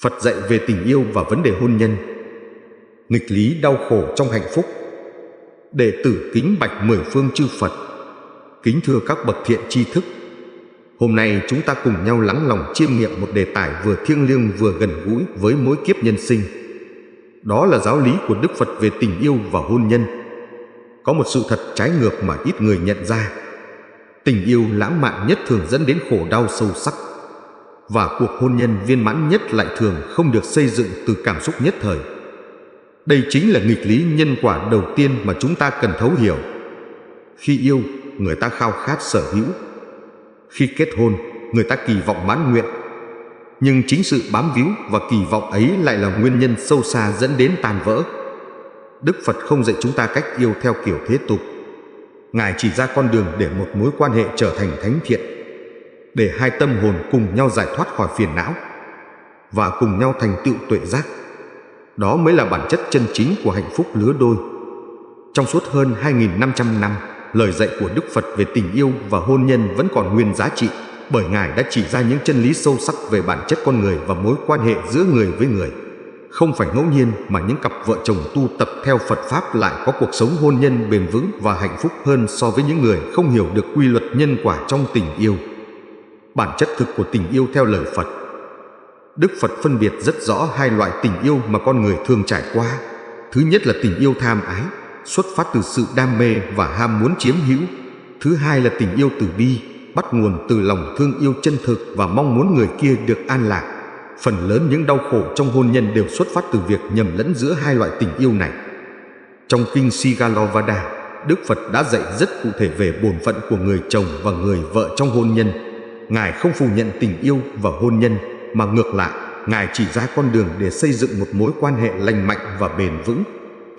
Phật dạy về tình yêu và vấn đề hôn nhân. Nghịch lý đau khổ trong hạnh phúc. Đệ tử kính bạch mười phương chư Phật. Kính thưa các bậc thiện tri thức, hôm nay chúng ta cùng nhau lắng lòng chiêm nghiệm một đề tài vừa thiêng liêng vừa gần gũi với mỗi kiếp nhân sinh. Đó là giáo lý của Đức Phật về tình yêu và hôn nhân. Có một sự thật trái ngược mà ít người nhận ra. Tình yêu lãng mạn nhất thường dẫn đến khổ đau sâu sắc, và cuộc hôn nhân viên mãn nhất lại thường không được xây dựng từ cảm xúc nhất thời. Đây chính là nghịch lý nhân quả đầu tiên mà chúng ta cần thấu hiểu. Khi yêu, người ta khao khát sở hữu. Khi kết hôn, người ta kỳ vọng mãn nguyện. Nhưng chính sự bám víu và kỳ vọng ấy lại là nguyên nhân sâu xa dẫn đến tan vỡ. Đức Phật không dạy chúng ta cách yêu theo kiểu thế tục. Ngài chỉ ra con đường để một mối quan hệ trở thành thánh thiện, để hai tâm hồn cùng nhau giải thoát khỏi phiền não và cùng nhau thành tựu tuệ giác. Đó mới là bản chất chân chính của hạnh phúc lứa đôi. Trong suốt hơn 2.500 năm, lời dạy của Đức Phật về tình yêu và hôn nhân vẫn còn nguyên giá trị, bởi Ngài đã chỉ ra những chân lý sâu sắc về bản chất con người và mối quan hệ giữa người với người. Không phải ngẫu nhiên mà những cặp vợ chồng tu tập theo Phật Pháp lại có cuộc sống hôn nhân bền vững và hạnh phúc hơn so với những người không hiểu được quy luật nhân quả trong tình yêu. Bản chất thực của tình yêu theo lời Phật. Đức Phật phân biệt rất rõ hai loại tình yêu mà con người thường trải qua. Thứ nhất là tình yêu tham ái, xuất phát từ sự đam mê và ham muốn chiếm hữu. Thứ hai là tình yêu từ bi, bắt nguồn từ lòng thương yêu chân thực và mong muốn người kia được an lạc. Phần lớn những đau khổ trong hôn nhân đều xuất phát từ việc nhầm lẫn giữa hai loại tình yêu này. Trong kinh Sigalovada, Đức Phật đã dạy rất cụ thể về bổn phận của người chồng và người vợ trong hôn nhân. Ngài không phủ nhận tình yêu và hôn nhân, mà ngược lại, Ngài chỉ ra con đường để xây dựng một mối quan hệ lành mạnh và bền vững.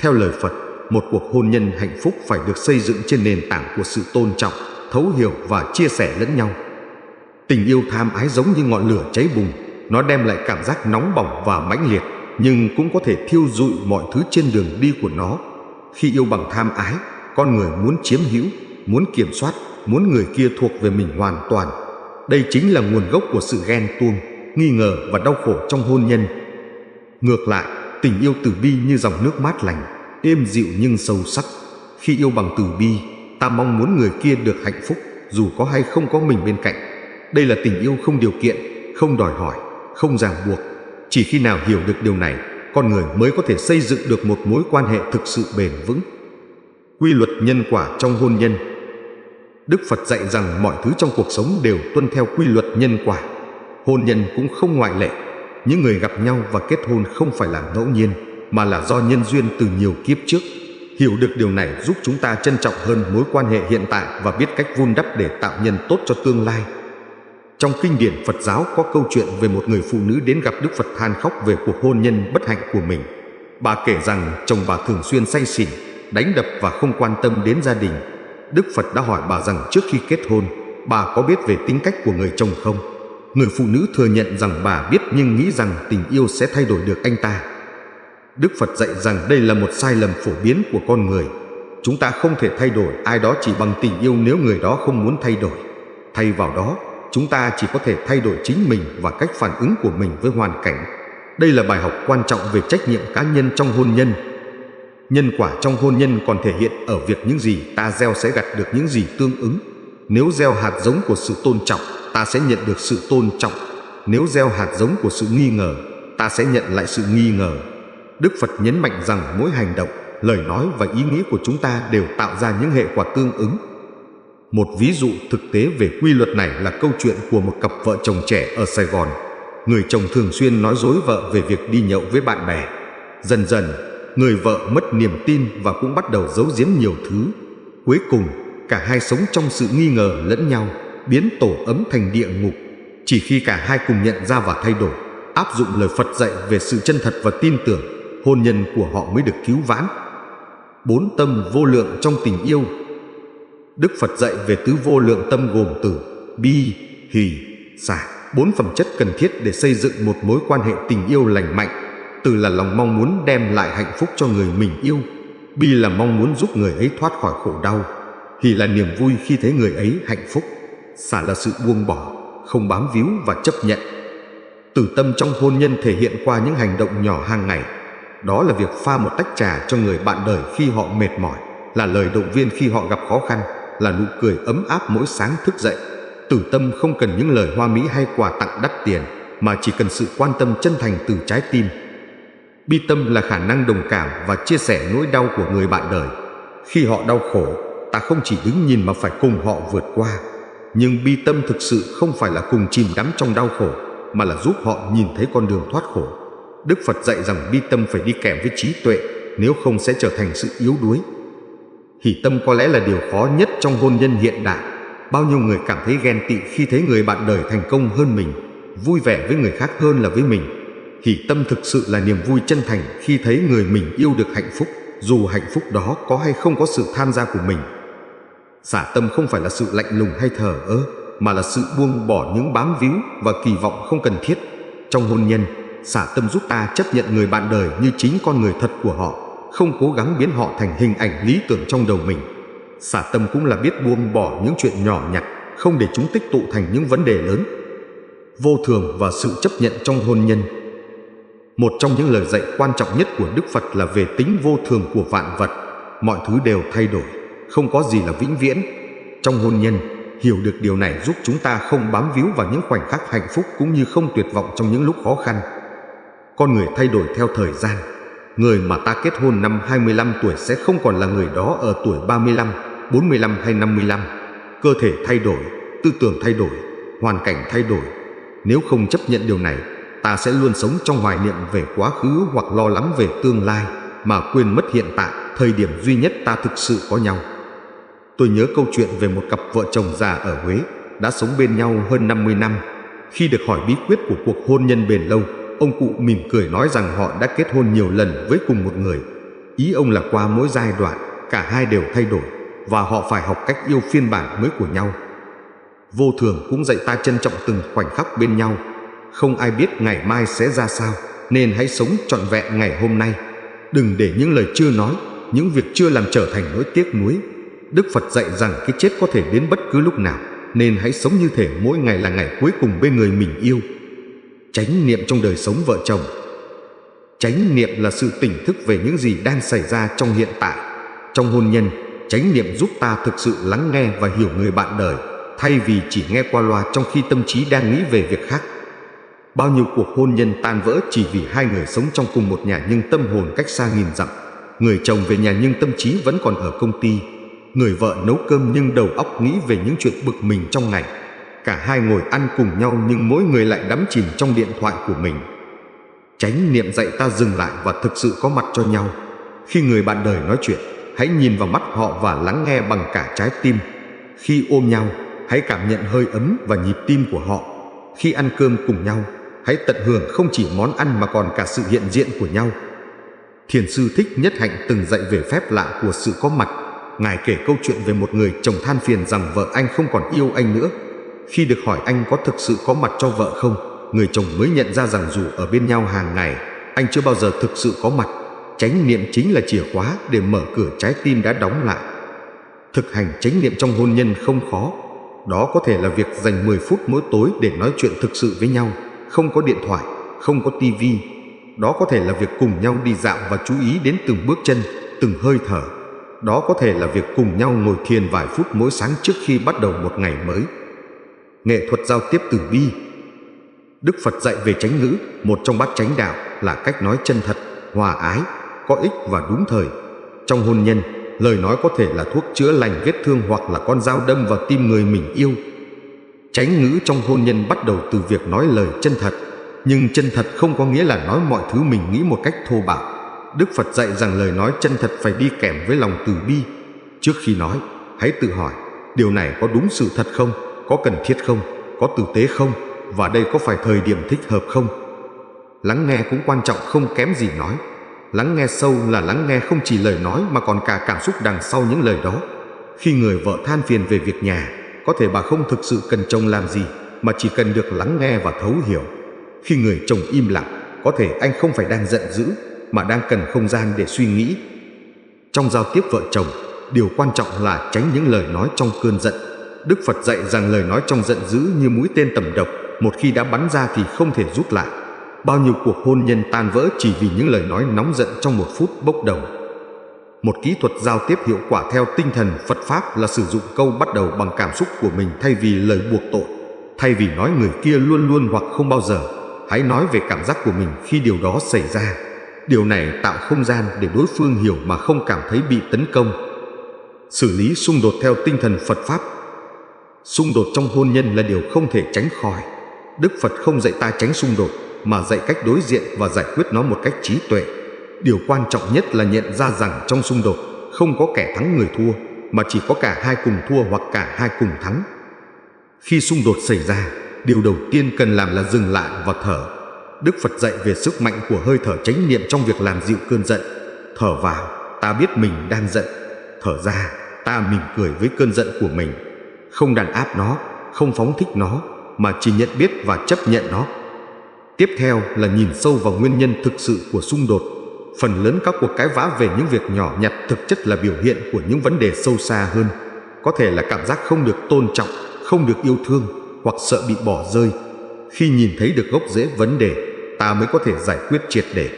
Theo lời Phật, một cuộc hôn nhân hạnh phúc phải được xây dựng trên nền tảng của sự tôn trọng, thấu hiểu và chia sẻ lẫn nhau. Tình yêu tham ái giống như ngọn lửa cháy bùng, nó đem lại cảm giác nóng bỏng và mãnh liệt, nhưng cũng có thể thiêu rụi mọi thứ trên đường đi của nó. Khi yêu bằng tham ái, con người muốn chiếm hữu, muốn kiểm soát, muốn người kia thuộc về mình hoàn toàn. Đây chính là nguồn gốc của sự ghen tuông, nghi ngờ và đau khổ trong hôn nhân. Ngược lại, tình yêu từ bi như dòng nước mát lành, êm dịu nhưng sâu sắc. Khi yêu bằng từ bi, ta mong muốn người kia được hạnh phúc dù có hay không có mình bên cạnh. Đây là tình yêu không điều kiện, không đòi hỏi, không ràng buộc. Chỉ khi nào hiểu được điều này, con người mới có thể xây dựng được một mối quan hệ thực sự bền vững. Quy luật nhân quả trong hôn nhân. Đức Phật dạy rằng mọi thứ trong cuộc sống đều tuân theo quy luật nhân quả. Hôn nhân cũng không ngoại lệ. Những người gặp nhau và kết hôn không phải là ngẫu nhiên, mà là do nhân duyên từ nhiều kiếp trước. Hiểu được điều này giúp chúng ta trân trọng hơn mối quan hệ hiện tại và biết cách vun đắp để tạo nhân tốt cho tương lai. Trong kinh điển Phật giáo có câu chuyện về một người phụ nữ đến gặp Đức Phật than khóc về cuộc hôn nhân bất hạnh của mình. Bà kể rằng chồng bà thường xuyên say xỉn, đánh đập và không quan tâm đến gia đình. Đức Phật đã hỏi bà rằng trước khi kết hôn, bà có biết về tính cách của người chồng không? Người phụ nữ thừa nhận rằng bà biết nhưng nghĩ rằng tình yêu sẽ thay đổi được anh ta. Đức Phật dạy rằng đây là một sai lầm phổ biến của con người. Chúng ta không thể thay đổi ai đó chỉ bằng tình yêu nếu người đó không muốn thay đổi. Thay vào đó, chúng ta chỉ có thể thay đổi chính mình và cách phản ứng của mình với hoàn cảnh. Đây là bài học quan trọng về trách nhiệm cá nhân trong hôn nhân. Nhân quả trong hôn nhân còn thể hiện ở việc những gì ta gieo sẽ gặt được những gì tương ứng. Nếu gieo hạt giống của sự tôn trọng, ta sẽ nhận được sự tôn trọng. Nếu gieo hạt giống của sự nghi ngờ, ta sẽ nhận lại sự nghi ngờ. Đức Phật nhấn mạnh rằng mỗi hành động, lời nói và ý nghĩa của chúng ta đều tạo ra những hệ quả tương ứng. Một ví dụ thực tế về quy luật này là câu chuyện của một cặp vợ chồng trẻ ở Sài Gòn. Người chồng thường xuyên nói dối vợ về việc đi nhậu với bạn bè. Dần dần, người vợ mất niềm tin và cũng bắt đầu giấu giếm nhiều thứ. Cuối cùng, cả hai sống trong sự nghi ngờ lẫn nhau, biến tổ ấm thành địa ngục. Chỉ khi cả hai cùng nhận ra và thay đổi, áp dụng lời Phật dạy về sự chân thật và tin tưởng, hôn nhân của họ mới được cứu vãn. 4 tâm vô lượng trong tình yêu. Đức Phật dạy về tứ vô lượng tâm gồm từ, bi, hỷ, xả, 4 phẩm chất cần thiết để xây dựng một mối quan hệ tình yêu lành mạnh. Từ là lòng mong muốn đem lại hạnh phúc cho người mình yêu. Bi là mong muốn giúp người ấy thoát khỏi khổ đau. Hỷ là niềm vui khi thấy người ấy hạnh phúc. Xả là sự buông bỏ, không bám víu và chấp nhận. Từ tâm trong hôn nhân thể hiện qua những hành động nhỏ hàng ngày. Đó là việc pha một tách trà cho người bạn đời khi họ mệt mỏi, là lời động viên khi họ gặp khó khăn, là nụ cười ấm áp mỗi sáng thức dậy. Từ tâm không cần những lời hoa mỹ hay quà tặng đắt tiền, mà chỉ cần sự quan tâm chân thành từ trái tim. Bi tâm là khả năng đồng cảm và chia sẻ nỗi đau của người bạn đời. Khi họ đau khổ, ta không chỉ đứng nhìn mà phải cùng họ vượt qua. Nhưng bi tâm thực sự không phải là cùng chìm đắm trong đau khổ, mà là giúp họ nhìn thấy con đường thoát khổ. Đức Phật dạy rằng bi tâm phải đi kèm với trí tuệ, nếu không sẽ trở thành sự yếu đuối. Hỷ tâm có lẽ là điều khó nhất trong hôn nhân hiện đại. Bao nhiêu người cảm thấy ghen tị khi thấy người bạn đời thành công hơn mình, vui vẻ với người khác hơn là với mình. Hỷ tâm thực sự là niềm vui chân thành khi thấy người mình yêu được hạnh phúc, dù hạnh phúc đó có hay không có sự tham gia của mình. Xả tâm không phải là sự lạnh lùng hay thờ ơ, mà là sự buông bỏ những bám víu và kỳ vọng không cần thiết. Trong hôn nhân, xả tâm giúp ta chấp nhận người bạn đời như chính con người thật của họ, không cố gắng biến họ thành hình ảnh lý tưởng trong đầu mình. Xả tâm cũng là biết buông bỏ những chuyện nhỏ nhặt, không để chúng tích tụ thành những vấn đề lớn. Vô thường và sự chấp nhận trong hôn nhân. Một trong những lời dạy quan trọng nhất của Đức Phật là về tính vô thường của vạn vật. Mọi thứ đều thay đổi, không có gì là vĩnh viễn. Trong hôn nhân, hiểu được điều này giúp chúng ta không bám víu vào những khoảnh khắc hạnh phúc cũng như không tuyệt vọng trong những lúc khó khăn. Con người thay đổi theo thời gian. Người mà ta kết hôn năm 25 tuổi sẽ không còn là người đó ở tuổi 35, 45 hay 55. Cơ thể thay đổi, tư tưởng thay đổi, hoàn cảnh thay đổi. Nếu không chấp nhận điều này, ta sẽ luôn sống trong hoài niệm về quá khứ hoặc lo lắng về tương lai, mà quên mất hiện tại, thời điểm duy nhất ta thực sự có nhau. Tôi nhớ câu chuyện về một cặp vợ chồng già ở Huế, đã sống bên nhau hơn 50 năm. Khi được hỏi bí quyết của cuộc hôn nhân bền lâu, ông cụ mỉm cười nói rằng họ đã kết hôn nhiều lần với cùng một người. Ý ông là qua mỗi giai đoạn, cả hai đều thay đổi, và họ phải học cách yêu phiên bản mới của nhau. Vô thường cũng dạy ta trân trọng từng khoảnh khắc bên nhau. Không ai biết ngày mai sẽ ra sao, nên hãy sống trọn vẹn ngày hôm nay. Đừng để những lời chưa nói, những việc chưa làm trở thành nỗi tiếc nuối. Đức Phật dạy rằng cái chết có thể đến bất cứ lúc nào, nên hãy sống như thể mỗi ngày là ngày cuối cùng bên người mình yêu. Chánh niệm trong đời sống vợ chồng. Chánh niệm là sự tỉnh thức về những gì đang xảy ra trong hiện tại. Trong hôn nhân, chánh niệm giúp ta thực sự lắng nghe và hiểu người bạn đời, thay vì chỉ nghe qua loa trong khi tâm trí đang nghĩ về việc khác. Bao nhiêu cuộc hôn nhân tan vỡ chỉ vì hai người sống trong cùng một nhà nhưng tâm hồn cách xa nghìn dặm. Người chồng về nhà nhưng tâm trí vẫn còn ở công ty. Người vợ nấu cơm nhưng đầu óc nghĩ về những chuyện bực mình trong ngày. Cả hai ngồi ăn cùng nhau nhưng mỗi người lại đắm chìm trong điện thoại của mình. Chánh niệm dạy ta dừng lại và thực sự có mặt cho nhau. Khi người bạn đời nói chuyện, hãy nhìn vào mắt họ và lắng nghe bằng cả trái tim. Khi ôm nhau, hãy cảm nhận hơi ấm và nhịp tim của họ. Khi ăn cơm cùng nhau, hãy tận hưởng không chỉ món ăn mà còn cả sự hiện diện của nhau. Thiền sư Thích Nhất Hạnh từng dạy về phép lạ của sự có mặt. Ngài kể câu chuyện về một người chồng than phiền rằng vợ anh không còn yêu anh nữa. Khi được hỏi anh có thực sự có mặt cho vợ không, người chồng mới nhận ra rằng dù ở bên nhau hàng ngày, anh chưa bao giờ thực sự có mặt. Chánh niệm chính là chìa khóa để mở cửa trái tim đã đóng lại. Thực hành chánh niệm trong hôn nhân không khó. Đó có thể là việc dành 10 phút mỗi tối để nói chuyện thực sự với nhau, không có điện thoại, không có tivi. Đó có thể là việc cùng nhau đi dạo và chú ý đến từng bước chân, từng hơi thở. Đó có thể là việc cùng nhau ngồi thiền vài phút mỗi sáng trước khi bắt đầu một ngày mới. Nghệ thuật giao tiếp từ bi. Đức Phật dạy về chánh ngữ, một trong bát chánh đạo, là cách nói chân thật, hòa ái, có ích và đúng thời. Trong hôn nhân, lời nói có thể là thuốc chữa lành vết thương hoặc là con dao đâm vào tim người mình yêu. Chánh ngữ trong hôn nhân bắt đầu từ việc nói lời chân thật. Nhưng chân thật không có nghĩa là nói mọi thứ mình nghĩ một cách thô bạo. Đức Phật dạy rằng lời nói chân thật phải đi kèm với lòng từ bi. Trước khi nói, hãy tự hỏi, điều này có đúng sự thật không? Có cần thiết không? Có tử tế không? Và đây có phải thời điểm thích hợp không? Lắng nghe cũng quan trọng không kém gì nói. Lắng nghe sâu là lắng nghe không chỉ lời nói mà còn cả cảm xúc đằng sau những lời đó. Khi người vợ than phiền về việc nhà, có thể bà không thực sự cần chồng làm gì, mà chỉ cần được lắng nghe và thấu hiểu. Khi người chồng im lặng, có thể anh không phải đang giận dữ, mà đang cần không gian để suy nghĩ. Trong giao tiếp vợ chồng, điều quan trọng là tránh những lời nói trong cơn giận. Đức Phật dạy rằng lời nói trong giận dữ như mũi tên tầm độc, một khi đã bắn ra thì không thể rút lại. Bao nhiêu cuộc hôn nhân tan vỡ chỉ vì những lời nói nóng giận trong một phút bốc đồng. Một kỹ thuật giao tiếp hiệu quả theo tinh thần Phật Pháp là sử dụng câu bắt đầu bằng cảm xúc của mình thay vì lời buộc tội. Thay vì nói người kia luôn luôn hoặc không bao giờ, hãy nói về cảm giác của mình khi điều đó xảy ra. Điều này tạo không gian để đối phương hiểu mà không cảm thấy bị tấn công. Xử lý xung đột theo tinh thần Phật Pháp. Xung đột trong hôn nhân là điều không thể tránh khỏi. Đức Phật không dạy ta tránh xung đột, mà dạy cách đối diện và giải quyết nó một cách trí tuệ. Điều quan trọng nhất là nhận ra rằng trong xung đột không có kẻ thắng người thua, mà chỉ có cả hai cùng thua hoặc cả hai cùng thắng. Khi xung đột xảy ra, điều đầu tiên cần làm là dừng lại và thở. Đức Phật dạy về sức mạnh của hơi thở chánh niệm trong việc làm dịu cơn giận. Thở vào, ta biết mình đang giận. Thở ra, ta mỉm cười với cơn giận của mình. Không đàn áp nó, không phóng thích nó, mà chỉ nhận biết và chấp nhận nó. Tiếp theo là nhìn sâu vào nguyên nhân thực sự của xung đột. Phần lớn các cuộc cãi vã về những việc nhỏ nhặt thực chất là biểu hiện của những vấn đề sâu xa hơn. Có thể là cảm giác không được tôn trọng, không được yêu thương, hoặc sợ bị bỏ rơi. Khi nhìn thấy được gốc rễ vấn đề, ta mới có thể giải quyết triệt để.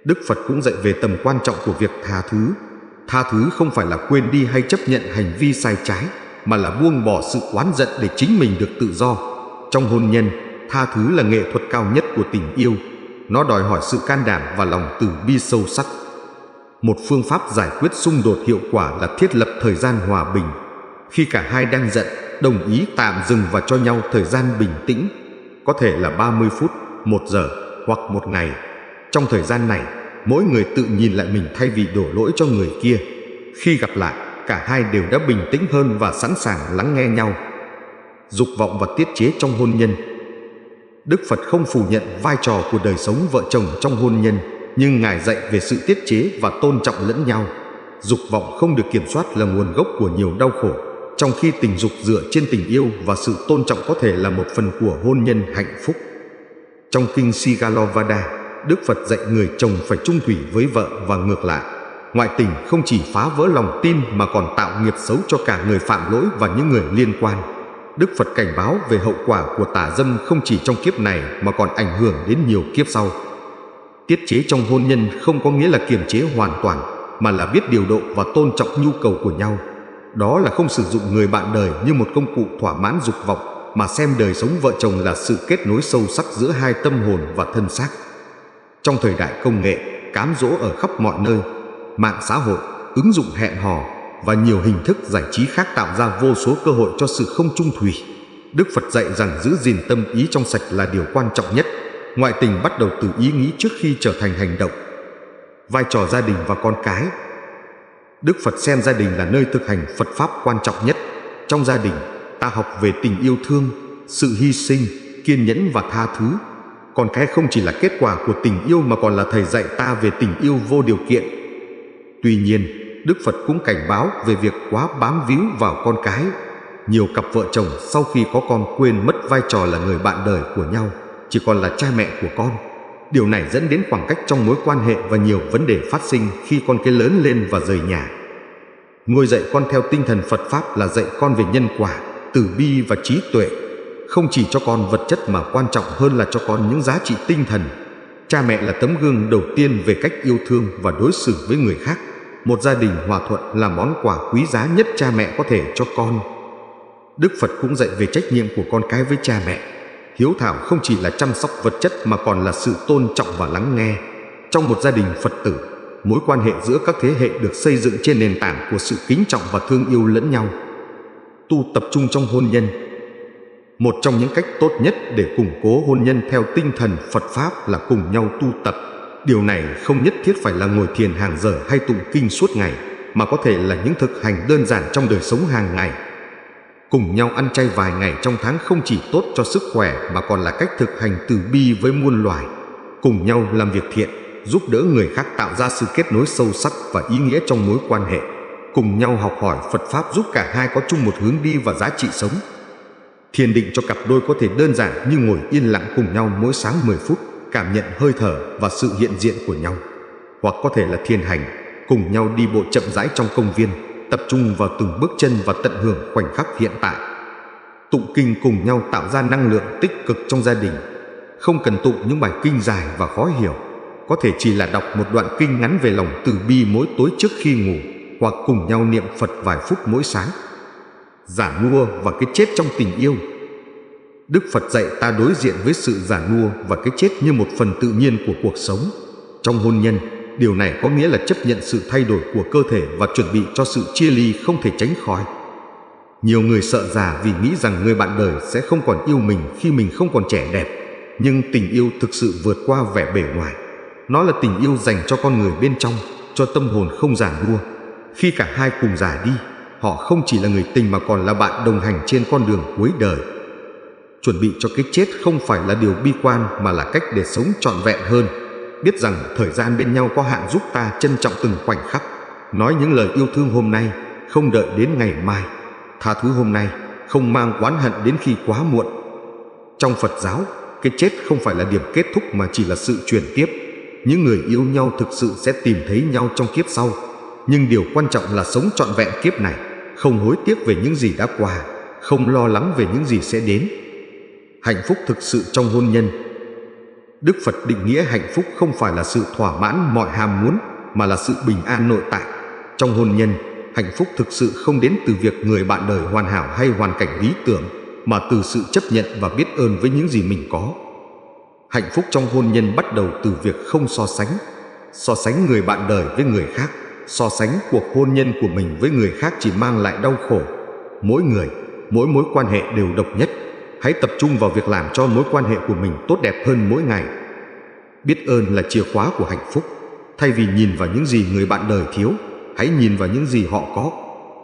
Đức Phật cũng dạy về tầm quan trọng của việc tha thứ. Tha thứ không phải là quên đi hay chấp nhận hành vi sai trái, mà là buông bỏ sự oán giận để chính mình được tự do. Trong hôn nhân, tha thứ là nghệ thuật cao nhất của tình yêu. Nó đòi hỏi sự can đảm và lòng từ bi sâu sắc. Một phương pháp giải quyết xung đột hiệu quả là thiết lập thời gian hòa bình. Khi cả hai đang giận, đồng ý tạm dừng và cho nhau thời gian bình tĩnh. Có thể là 30 phút, 1 giờ hoặc 1 ngày. Trong thời gian này, mỗi người tự nhìn lại mình thay vì đổ lỗi cho người kia. Khi gặp lại, cả hai đều đã bình tĩnh hơn và sẵn sàng lắng nghe nhau. Dục vọng và tiết chế trong hôn nhân. Đức Phật không phủ nhận vai trò của đời sống vợ chồng trong hôn nhân, nhưng Ngài dạy về sự tiết chế và tôn trọng lẫn nhau. Dục vọng không được kiểm soát là nguồn gốc của nhiều đau khổ, trong khi tình dục dựa trên tình yêu và sự tôn trọng có thể là một phần của hôn nhân hạnh phúc. Trong kinh Sigalovada, Đức Phật dạy người chồng phải chung thủy với vợ và ngược lại. Ngoại tình không chỉ phá vỡ lòng tin mà còn tạo nghiệp xấu cho cả người phạm lỗi và những người liên quan. Đức Phật cảnh báo về hậu quả của tà dâm không chỉ trong kiếp này mà còn ảnh hưởng đến nhiều kiếp sau. Tiết chế trong hôn nhân không có nghĩa là kiềm chế hoàn toàn, mà là biết điều độ và tôn trọng nhu cầu của nhau. Đó là không sử dụng người bạn đời như một công cụ thỏa mãn dục vọng, mà xem đời sống vợ chồng là sự kết nối sâu sắc giữa hai tâm hồn và thân xác. Trong thời đại công nghệ, cám dỗ ở khắp mọi nơi, mạng xã hội, ứng dụng hẹn hò và nhiều hình thức giải trí khác tạo ra vô số cơ hội cho sự không chung thủy. Đức Phật dạy rằng giữ gìn tâm ý trong sạch là điều quan trọng nhất. Ngoại tình bắt đầu từ ý nghĩ trước khi trở thành hành động. Vai trò gia đình và con cái. Đức Phật xem gia đình là nơi thực hành Phật Pháp quan trọng nhất. Trong gia đình, ta học về tình yêu thương, sự hy sinh, kiên nhẫn và tha thứ. Con cái không chỉ là kết quả của tình yêu mà còn là thầy dạy ta về tình yêu vô điều kiện. Tuy nhiên, Đức Phật cũng cảnh báo về việc quá bám víu vào con cái. Nhiều cặp vợ chồng sau khi có con quên mất vai trò là người bạn đời của nhau, chỉ còn là cha mẹ của con. Điều này dẫn đến khoảng cách trong mối quan hệ và nhiều vấn đề phát sinh khi con cái lớn lên và rời nhà. Nuôi dạy con theo tinh thần Phật Pháp là dạy con về nhân quả, từ bi và trí tuệ. Không chỉ cho con vật chất mà quan trọng hơn là cho con những giá trị tinh thần. Cha mẹ là tấm gương đầu tiên về cách yêu thương và đối xử với người khác. Một gia đình hòa thuận là món quà quý giá nhất cha mẹ có thể cho con. Đức Phật cũng dạy về trách nhiệm của con cái với cha mẹ. Hiếu thảo không chỉ là chăm sóc vật chất mà còn là sự tôn trọng và lắng nghe. Trong một gia đình Phật tử, mối quan hệ giữa các thế hệ được xây dựng trên nền tảng của sự kính trọng và thương yêu lẫn nhau. Tu tập trung trong hôn nhân. Một trong những cách tốt nhất để củng cố hôn nhân theo tinh thần Phật Pháp là cùng nhau tu tập. Điều này không nhất thiết phải là ngồi thiền hàng giờ hay tụng kinh suốt ngày, mà có thể là những thực hành đơn giản trong đời sống hàng ngày. Cùng nhau ăn chay vài ngày trong tháng không chỉ tốt cho sức khỏe mà còn là cách thực hành từ bi với muôn loài. Cùng nhau làm việc thiện, giúp đỡ người khác tạo ra sự kết nối sâu sắc và ý nghĩa trong mối quan hệ. Cùng nhau học hỏi Phật Pháp giúp cả hai có chung một hướng đi và giá trị sống. Thiền định cho cặp đôi có thể đơn giản như ngồi yên lặng cùng nhau mỗi sáng 10 phút, cảm nhận hơi thở và sự hiện diện của nhau. Hoặc có thể là thiền hành, cùng nhau đi bộ chậm rãi trong công viên, tập trung vào từng bước chân và tận hưởng khoảnh khắc hiện tại. Tụng kinh cùng nhau tạo ra năng lượng tích cực trong gia đình. Không cần tụng những bài kinh dài và khó hiểu, có thể chỉ là đọc một đoạn kinh ngắn về lòng từ bi mỗi tối trước khi ngủ, hoặc cùng nhau niệm Phật vài phút mỗi sáng. Già nua và cái chết trong tình yêu. Đức Phật dạy ta đối diện với sự già nua và cái chết như một phần tự nhiên của cuộc sống. Trong hôn nhân, điều này có nghĩa là chấp nhận sự thay đổi của cơ thể và chuẩn bị cho sự chia ly không thể tránh khỏi. Nhiều người sợ già vì nghĩ rằng người bạn đời sẽ không còn yêu mình khi mình không còn trẻ đẹp. Nhưng tình yêu thực sự vượt qua vẻ bề ngoài. Nó là tình yêu dành cho con người bên trong, cho tâm hồn không già nua. Khi cả hai cùng già đi, họ không chỉ là người tình mà còn là bạn đồng hành trên con đường cuối đời. Chuẩn bị cho cái chết không phải là điều bi quan mà là cách để sống trọn vẹn hơn. Biết rằng thời gian bên nhau có hạn giúp ta trân trọng từng khoảnh khắc. Nói những lời yêu thương hôm nay, không đợi đến ngày mai. Tha thứ hôm nay, không mang oán hận đến khi quá muộn. Trong Phật giáo, cái chết không phải là điểm kết thúc mà chỉ là sự chuyển tiếp. Những người yêu nhau thực sự sẽ tìm thấy nhau trong kiếp sau. Nhưng điều quan trọng là sống trọn vẹn kiếp này, không hối tiếc về những gì đã qua, không lo lắng về những gì sẽ đến. Hạnh phúc thực sự trong hôn nhân. Đức Phật định nghĩa hạnh phúc không phải là sự thỏa mãn mọi ham muốn, mà là sự bình an nội tại. Trong hôn nhân, hạnh phúc thực sự không đến từ việc người bạn đời hoàn hảo hay hoàn cảnh lý tưởng, mà từ sự chấp nhận và biết ơn với những gì mình có. Hạnh phúc trong hôn nhân bắt đầu từ việc không so sánh người bạn đời với người khác. So sánh cuộc hôn nhân của mình với người khác chỉ mang lại đau khổ. Mỗi người, mỗi mối quan hệ đều độc nhất. Hãy tập trung vào việc làm cho mối quan hệ của mình tốt đẹp hơn mỗi ngày. Biết ơn là chìa khóa của hạnh phúc. Thay vì nhìn vào những gì người bạn đời thiếu, hãy nhìn vào những gì họ có.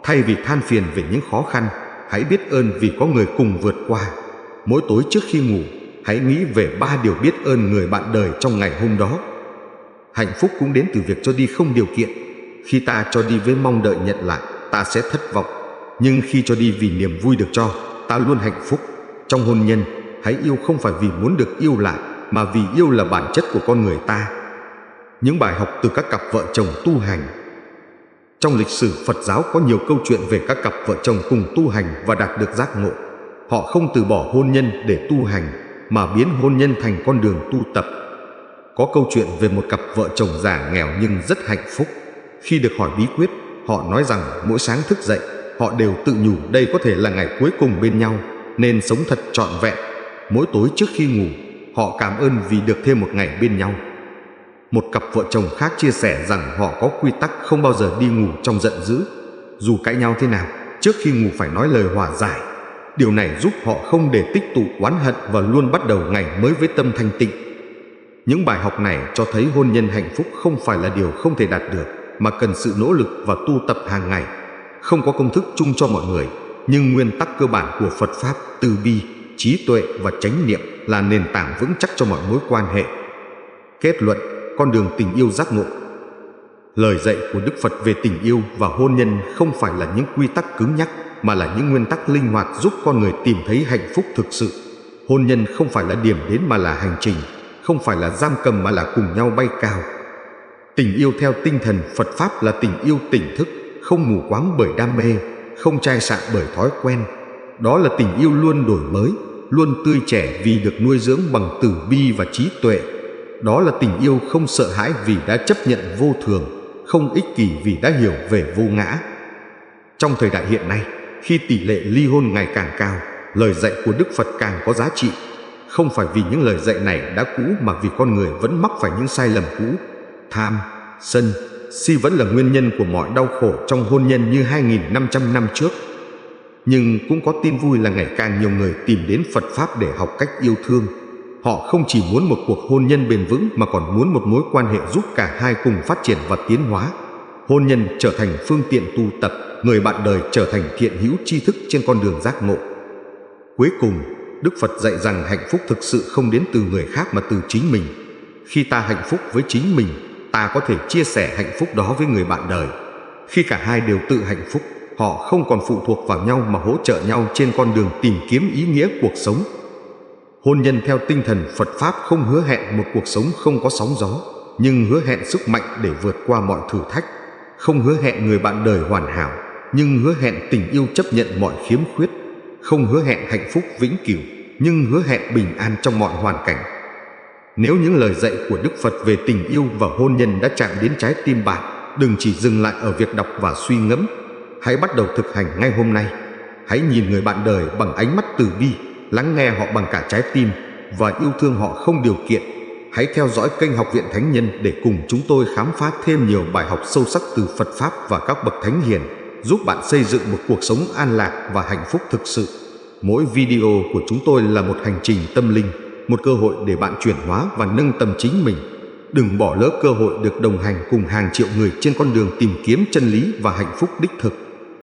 Thay vì than phiền về những khó khăn, hãy biết ơn vì có người cùng vượt qua. Mỗi tối trước khi ngủ, hãy nghĩ về 3 điều biết ơn người bạn đời trong ngày hôm đó. Hạnh phúc cũng đến từ việc cho đi không điều kiện. Khi ta cho đi với mong đợi nhận lại, ta sẽ thất vọng. Nhưng khi cho đi vì niềm vui được cho, ta luôn hạnh phúc. Trong hôn nhân, hãy yêu không phải vì muốn được yêu lại, mà vì yêu là bản chất của con người ta. Những bài học từ các cặp vợ chồng tu hành. Trong lịch sử Phật giáo có nhiều câu chuyện về các cặp vợ chồng cùng tu hành và đạt được giác ngộ. Họ không từ bỏ hôn nhân để tu hành, mà biến hôn nhân thành con đường tu tập. Có câu chuyện về một cặp vợ chồng già nghèo nhưng rất hạnh phúc. Khi được hỏi bí quyết, họ nói rằng mỗi sáng thức dậy, họ đều tự nhủ đây có thể là ngày cuối cùng bên nhau, nên sống thật trọn vẹn. Mỗi tối trước khi ngủ, họ cảm ơn vì được thêm một ngày bên nhau. Một cặp vợ chồng khác chia sẻ rằng họ có quy tắc không bao giờ đi ngủ trong giận dữ. Dù cãi nhau thế nào, trước khi ngủ phải nói lời hòa giải. Điều này giúp họ không để tích tụ oán hận và luôn bắt đầu ngày mới với tâm thanh tịnh. Những bài học này cho thấy hôn nhân hạnh phúc không phải là điều không thể đạt được, mà cần sự nỗ lực và tu tập hàng ngày. Không có công thức chung cho mọi người, nhưng nguyên tắc cơ bản của Phật Pháp, từ bi, trí tuệ và chánh niệm là nền tảng vững chắc cho mọi mối quan hệ. Kết luận, con đường tình yêu giác ngộ. Lời dạy của Đức Phật về tình yêu và hôn nhân không phải là những quy tắc cứng nhắc, mà là những nguyên tắc linh hoạt giúp con người tìm thấy hạnh phúc thực sự. Hôn nhân không phải là điểm đến mà là hành trình, không phải là giam cầm mà là cùng nhau bay cao. Tình yêu theo tinh thần Phật Pháp là tình yêu tỉnh thức, không mù quáng bởi đam mê, không chai sạn bởi thói quen. Đó là tình yêu luôn đổi mới, luôn tươi trẻ vì được nuôi dưỡng bằng từ bi và trí tuệ. Đó là tình yêu không sợ hãi vì đã chấp nhận vô thường, không ích kỷ vì đã hiểu về vô ngã. Trong thời đại hiện nay, khi tỷ lệ ly hôn ngày càng cao, lời dạy của Đức Phật càng có giá trị. Không phải vì những lời dạy này đã cũ mà vì con người vẫn mắc phải những sai lầm cũ. Tham, sân, si vẫn là nguyên nhân của mọi đau khổ trong hôn nhân như 2.500 năm trước. Nhưng cũng có tin vui là ngày càng nhiều người tìm đến Phật Pháp để học cách yêu thương. Họ không chỉ muốn một cuộc hôn nhân bền vững mà còn muốn một mối quan hệ giúp cả hai cùng phát triển và tiến hóa. Hôn nhân trở thành phương tiện tu tập, người bạn đời trở thành thiện hữu tri thức trên con đường giác ngộ. Cuối cùng, Đức Phật dạy rằng hạnh phúc thực sự không đến từ người khác mà từ chính mình. Khi ta hạnh phúc với chính mình, ta có thể chia sẻ hạnh phúc đó với người bạn đời. Khi cả hai đều tự hạnh phúc, họ không còn phụ thuộc vào nhau mà hỗ trợ nhau trên con đường tìm kiếm ý nghĩa cuộc sống. Hôn nhân theo tinh thần Phật Pháp không hứa hẹn một cuộc sống không có sóng gió, nhưng hứa hẹn sức mạnh để vượt qua mọi thử thách. Không hứa hẹn người bạn đời hoàn hảo, nhưng hứa hẹn tình yêu chấp nhận mọi khiếm khuyết. không hứa hẹn hạnh phúc vĩnh cửu, nhưng hứa hẹn bình an trong mọi hoàn cảnh. Nếu những lời dạy của Đức Phật về tình yêu và hôn nhân đã chạm đến trái tim bạn, đừng chỉ dừng lại ở việc đọc và suy ngẫm. Hãy bắt đầu thực hành ngay hôm nay. Hãy nhìn người bạn đời bằng ánh mắt từ bi, lắng nghe họ bằng cả trái tim và yêu thương họ không điều kiện. Hãy theo dõi kênh Học viện Thánh Nhân để cùng chúng tôi khám phá thêm nhiều bài học sâu sắc từ Phật Pháp và các bậc thánh hiền, giúp bạn xây dựng một cuộc sống an lạc và hạnh phúc thực sự. Mỗi video của chúng tôi là một hành trình tâm linh, một cơ hội để bạn chuyển hóa và nâng tầm chính mình. Đừng bỏ lỡ cơ hội được đồng hành cùng hàng triệu người trên con đường tìm kiếm chân lý và hạnh phúc đích thực.